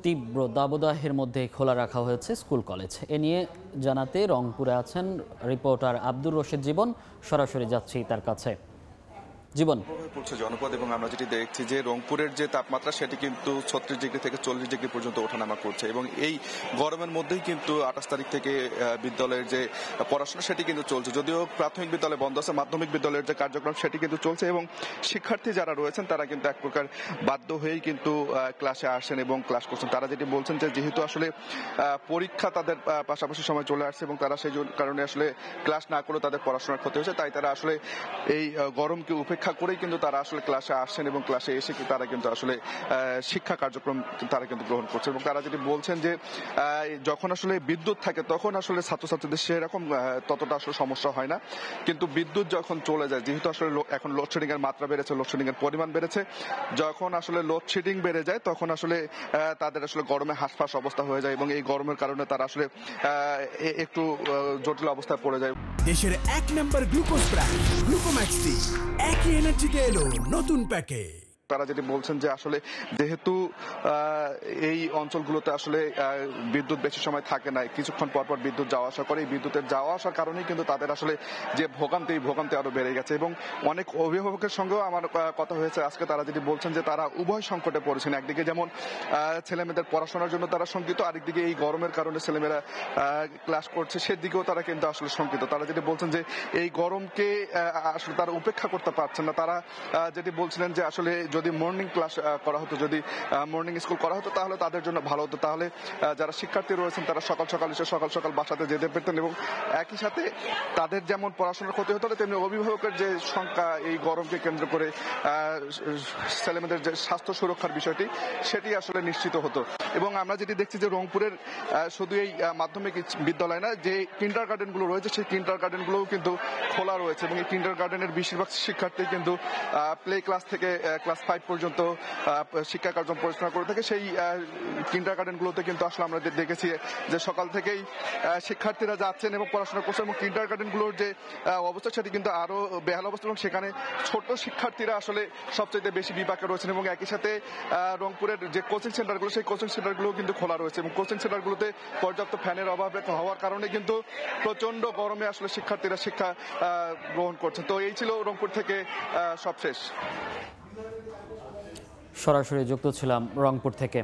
তীব্র দাবদাহের মধ্যে খোলা রাখা হয়েছে স্কুল কলেজ। এ নিয়ে জানাতে রংপুরে আছেন রিপোর্টার আব্দুর রশিদ জীবন। সরাসরি যাচ্ছি তার কাছে। জীবন, পড়ছে জনপদ এবং আমরা যেটি দেখছি যে রংপুরের যে তাপমাত্রা সেটি কিন্তু 36 ডিগ্রি থেকে 40 ডিগ্রি পর্যন্ত ওঠানামা করছে এবং এই গরমের মধ্যেই কিন্তু 28 তারিখ থেকে বিদ্যালয়ের যে পড়াশোনা সেটি কিন্তু চলছে। যদিও প্রাথমিক বিদ্যালয় বন্ধ আছে, মাধ্যমিক বিদ্যালয়ের যে কার্যক্রম সেটি কিন্তু চলছে এবং শিক্ষার্থী যারা রয়েছেন তারা কিন্তু এক প্রকার বাধ্য হয়েই কিন্তু ক্লাসে আসেন এবং ক্লাস করছেন। তারা যেটি বলছেন যে যেহেতু আসলে পরীক্ষা তাদের পাশাপাশি সময় চলে আসছে এবং তারা সেই কারণে আসলে ক্লাস না করে তাদের পড়াশোনার ক্ষতি হয়েছে, তাই তারা আসলে এই গরমকে উপেক্ষা করেই কিন্তু তারা আসলে ক্লাসে আসছেন এবং ক্লাসে এসে তারা কিন্তু আসলে শিক্ষা কার্যক্রম তারা কিন্তু গ্রহণ করছে। এবং তারা যেটি বলছেন যে যখন আসলে বিদ্যুৎ থাকে তখন আসলে ছাত্রছাত্রীদের সেরকম ততটা আসলে সমস্যা হয় না, কিন্তু বিদ্যুৎ যখন চলে যায়, যেহেতু আসলে এখন লোডশেডিং এর মাত্রা বেড়েছে, লোডশেডিং এর পরিমাণ বেড়েছে, যখন আসলে লোডশেডিং বেড়ে যায় তখন আসলে তাদের আসলে গরমে হাঁসফাঁস অবস্থা হয়ে যায় এবং এই গরমের কারণে তারা আসলে একটু জটিল অবস্থায় পড়ে যায়। দেশের 1 নম্বর গ্লুকোজ ব্র্যান্ড গ্লুকোম্যাক্স ডি একই এনার্জিতে এলো নতুন প্যাকে। তারা যেটি বলছেন যে আসলে যেহেতু এই অঞ্চলগুলোতে আসলে বিদ্যুৎ বেশি সময় থাকে না, কিছুক্ষণ পর পর বিদ্যুৎ যাওয়া আসা করে, এই বিদ্যুতের যাওয়া আসার কারণেই কিন্তু তাদের আসলে যে ভোগান্তি আরো বেড়ে গেছে। এবং অনেক অভিভাবকের সঙ্গেও আমার কথা হয়েছে আজকে। তারা যেটি বলছেন যে তারা উভয় সংকটে পড়েছেন। একদিকে যেমন ছেলেমেয়েদের পড়াশোনার জন্য তারা শঙ্কিত, আরেকদিকে এই গরমের কারণে ছেলেমেয়েরা ক্লাস করছে সেদিকেও তারা কিন্তু আসলে শঙ্কিত। তারা যেটি বলছেন যে এই গরমকে আসলে তারা উপেক্ষা করতে পারছেন না। তারা যেটি বলছিলেন যে আসলে যদি মর্নিং ক্লাস করা হতো, যদি মর্নিং স্কুল করা হতো তাহলে তাদের জন্য ভালো হতো, তাহলে যারা শিক্ষার্থী রয়েছেন তারা সকাল সকাল এসে সকাল সকাল বাসাতে যেতে পেতেন এবং একই সাথে তাদের যেমন পড়াশোনার ক্ষতি হতো তেমনি অভিভাবকের যে সংখ্যা এই গরমকে কেন্দ্র করে ছেলেমেয়েদের যে স্বাস্থ্য সুরক্ষার বিষয়টি সেটি আসলে নিশ্চিত হতো। এবং আমরা যেটি দেখছি যে রংপুরের শুধু এই মাধ্যমিক বিদ্যালয় না, যে কিন্ডার গার্ডেন গুলো রয়েছে সেই কিন্ডার গার্ডেন গুলোও কিন্তু খোলা রয়েছে এবং এই কিন্ডার গার্ডেনের বেশিরভাগ শিক্ষার্থী কিন্তু প্লে ক্লাস থেকে ক্লাস 5 পর্যন্ত শিক্ষা কার্যক্রম পরিচালনা করে থাকে। সেই কিন্ডার গার্ডেন গুলোতে কিন্তু আসলে আমরা দেখেছি যে সকাল থেকেই শিক্ষার্থীরা যাচ্ছেন এবং পড়াশোনা করছেন এবং কিন্ডার গার্ডেন গুলোর যে অবস্থা সেটি কিন্তু আরো বেহাল অবস্থা এবং সেখানে ছোট শিক্ষার্থীরা আসলে সবচেয়ে বেশি বিপাকে রয়েছেন। এবং একই সাথে রংপুরের যে কোচিং সেন্টারগুলো সেই কোচিং সেন্টারগুলো কিন্তু খোলা রয়েছে এবং কোচিং সেন্টারগুলোতে পর্যাপ্ত ফ্যানের অভাবে হওয়ার কারণে কিন্তু প্রচন্ড গরমে আসলে শিক্ষার্থীরা শিক্ষা গ্রহণ করছেন। তো এই ছিল রংপুর থেকে সবশেষ। সরাসরি যুক্ত ছিলাম রংপুর থেকে।